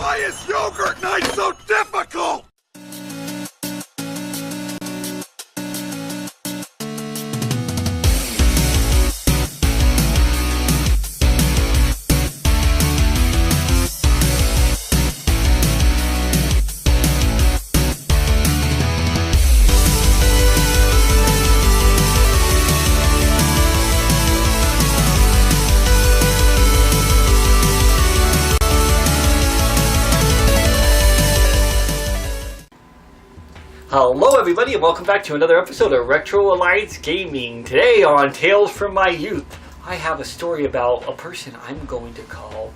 Why is yogurt night so difficult? Hello everybody and welcome back to another episode of Retro Alliance Gaming. Today on Tales from My Youth, I have a story about a person I'm going to call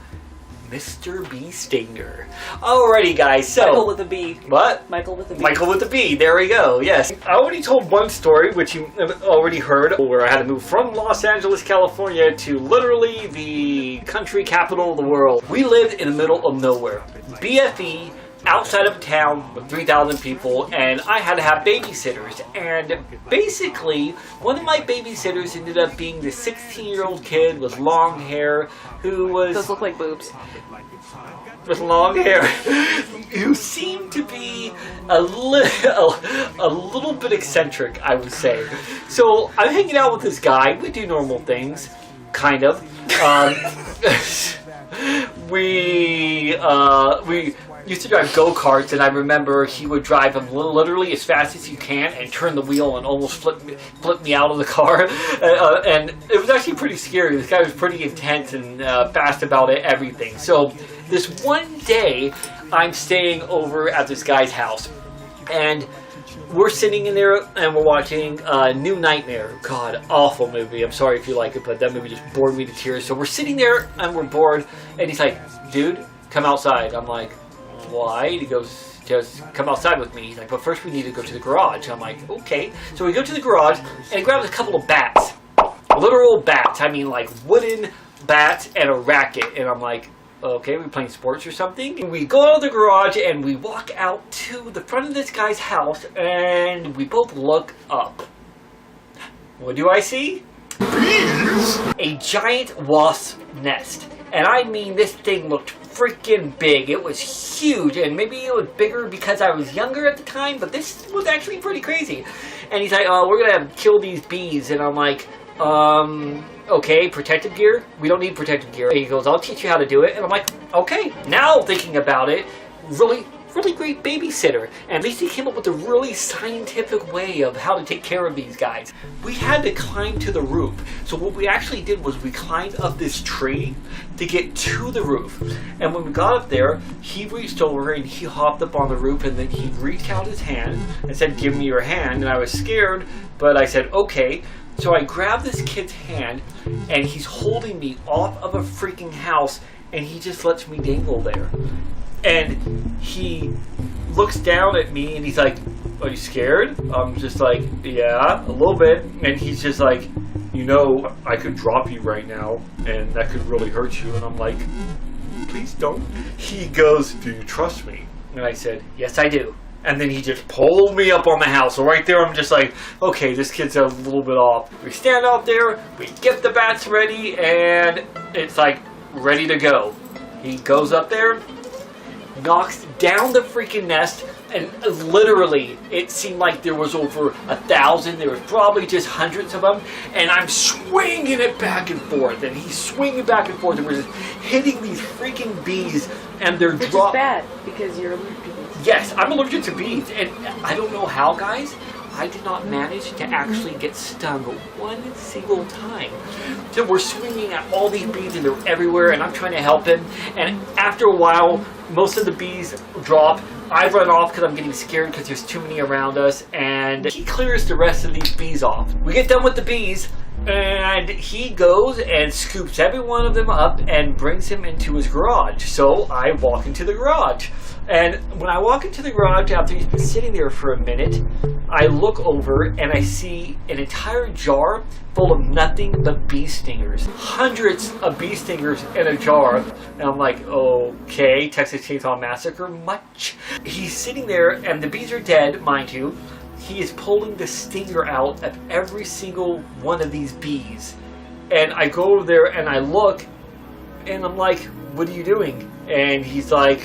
Mr. Bee Stinger. Alrighty guys, so... Michael with a B. What? Michael with a B. Michael with a B, there we go, yes. I already told one story, which you already heard, where I had to move from Los Angeles, California to literally the country capital of the world. We lived in the middle of nowhere. BFE, outside of town with 3,000 people, and I had to have babysitters. And basically, one of my babysitters ended up being this 16-year-old kid with long hair who was... Those look like boobs. With long hair, who seemed to be a little bit eccentric, I would say. So I'm hanging out with this guy. We do normal things, kind of. We used to drive go-karts, and I remember he would drive them literally as fast as you can and turn the wheel and almost flip me out of the car. And it was actually pretty scary. This guy was pretty intense and fast about everything. So this one day, I'm staying over at this guy's house, and we're sitting in there and we're watching New Nightmare. God, awful movie. I'm sorry if you like it, but that movie just bored me to tears. So we're sitting there and we're bored, and he's like, "Dude, come outside." I'm like, "Why?" He goes, "Just come outside with me." He's like, "But first we need to go to the garage." I'm like, "Okay." So we go to the garage and he grabs a couple of bats. Literal bats. I mean like wooden bats and a racket. And I'm like, okay, we're playing sports or something. We go out of the garage and we walk out to the front of this guy's house and we both look up. What do I see? Bees? A giant wasp nest. And I mean, this thing looked freaking big. It was huge, and maybe it was bigger because I was younger at the time, but this was actually pretty crazy. And he's like, "Oh, we're gonna kill these bees." And I'm like, okay, protective gear? We don't need protective gear. And he goes, "I'll teach you how to do it." And I'm like, okay. Now thinking about it, really great babysitter. And at least he came up with a really scientific way of how to take care of these guys. We had to climb to the roof. So what we actually did was we climbed up this tree to get to the roof. And when we got up there, he reached over and he hopped up on the roof, and then he reached out his hand and said, "Give me your hand." And I was scared, but I said, okay. So I grabbed this kid's hand, and he's holding me off of a freaking house, and he just lets me dangle there. And he looks down at me and he's like, "Are you scared?" I'm just like, "Yeah, a little bit." And he's just like, "You know, I could drop you right now and that could really hurt you." And I'm like, "Please don't." He goes, "Do you trust me?" And I said, "Yes, I do." And then he just pulled me up on the house. So right there, I'm just like, okay, this kid's a little bit off. We stand out there, we get the bats ready, and it's like ready to go. He goes up there, knocks down the freaking nest, and literally it seemed like there was over 1,000. There was probably just hundreds of them, and I'm swinging it back and forth, and he's swinging back and forth, and we're just hitting these freaking bees, and they're Which is bad because you're allergic to bees. Yes, I'm allergic to bees, and I don't know how, guys. I did not manage to actually get stung one single time. So we're swinging at all these bees, and they're everywhere, and I'm trying to help him. And after a while, most of the bees drop. I run off because I'm getting scared because there's too many around us, and he clears the rest of these bees off. We get done with the bees, and he goes and scoops every one of them up and brings him into his garage. So I walk into the garage. And when I walk into the garage after he's been sitting there for a minute, I look over and I see an entire jar full of nothing but bee stingers. Hundreds of bee stingers in a jar. And I'm like, okay, Texas Chainsaw Massacre, much? He's sitting there and the bees are dead, mind you. He is pulling the stinger out of every single one of these bees. And I go over there and I look and I'm like, "What are you doing?" And he's like,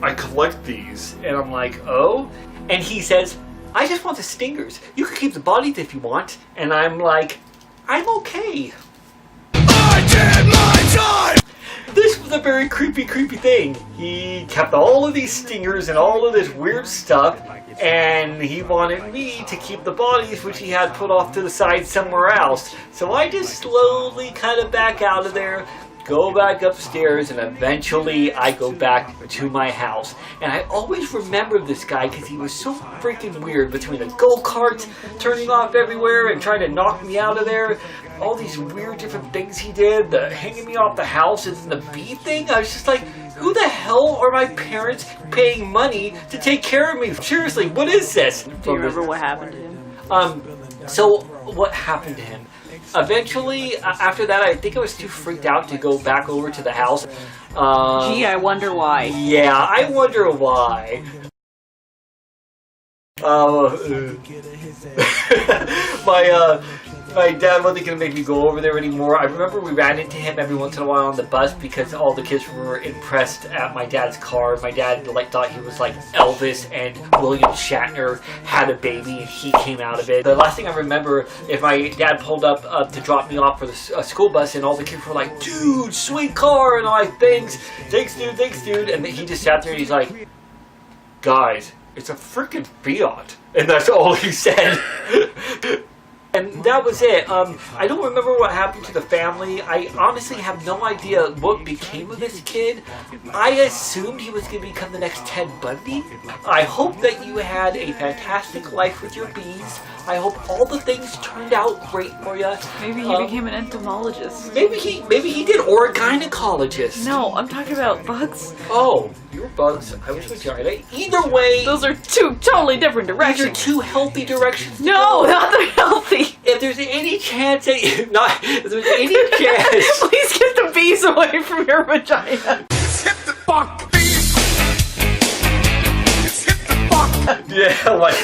I collect these. And I'm like, oh? And he says, I just want the stingers. You can keep the bodies if you want. And I'm like, I'm okay. I did my time! This was a very creepy thing. He kept all of these stingers and all of this weird stuff, and he wanted me to keep the bodies, which he had put off to the side somewhere else. So I just slowly kind of back out of there, go back upstairs, and eventually I go back to my house. And I always remember this guy because he was so freaking weird, between the go-karts turning off everywhere and trying to knock me out of there. All these weird different things he did, the hanging me off the house and the bee thing. I was just like, who the hell are my parents paying money to take care of me? Seriously, what is this? Do you remember what happened to him? So what happened to him? Eventually, after that, I think I was too freaked out to go back over to the house. Gee, I wonder why. Yeah, I wonder why. My dad wasn't going to make me go over there anymore. I remember we ran into him every once in a while on the bus because all the kids were impressed at my dad's car. My dad thought he was like Elvis, and William Shatner had a baby and he came out of it. The last thing I remember, if my dad pulled up to drop me off for the school bus, and all the kids were like, dude, sweet car, and I'm like, thanks dude, and he just sat there and he's like, guys, it's a freaking Fiat. And that's all he said. And that was it. I don't remember what happened to the family. I honestly have no idea what became of this kid. I assumed he was going to become the next Ted Bundy. I hope that you had a fantastic life with your bees. I hope all the things turned out great for you. Maybe he became an entomologist. Maybe he did, or a gynecologist. No, I'm talking about bugs. Oh, you were bugs. I was vagina. Either way, Those are two totally different these are directions. two healthy directions. No, not they're healthy. If there's any chance that if there's any chance, Please get the bees away from your vagina. It's hit the fuck, bees! It's hit the fuck! yeah, like.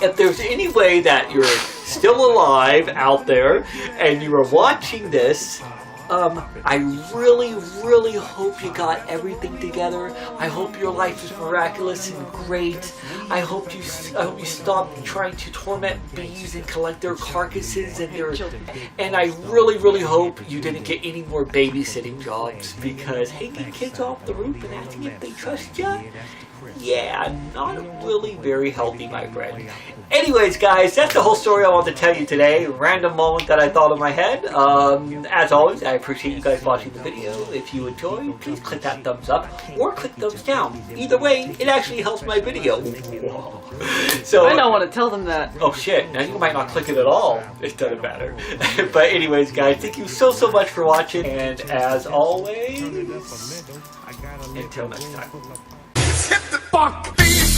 If there's any way that you're still alive out there and you are watching this, I really hope you got everything together. I hope your life is miraculous and great. I hope you stop trying to torment bees and collect their carcasses and I really hope you didn't get any more babysitting jobs, because hanging kids off the roof and asking if they trust you, yeah, not really very healthy, my friend. Anyways, guys, that's the whole story I wanted to tell you today. Random moment that I thought in my head. As always, I appreciate you guys watching the video. If you enjoyed, please click that thumbs up or click thumbs down. Either way, it actually helps my video. So I don't want to tell them that. Oh shit, now you might not click it at all. It doesn't matter. But anyways, guys, thank you so much for watching. And as always, until next time. It's hit the fuck, bees!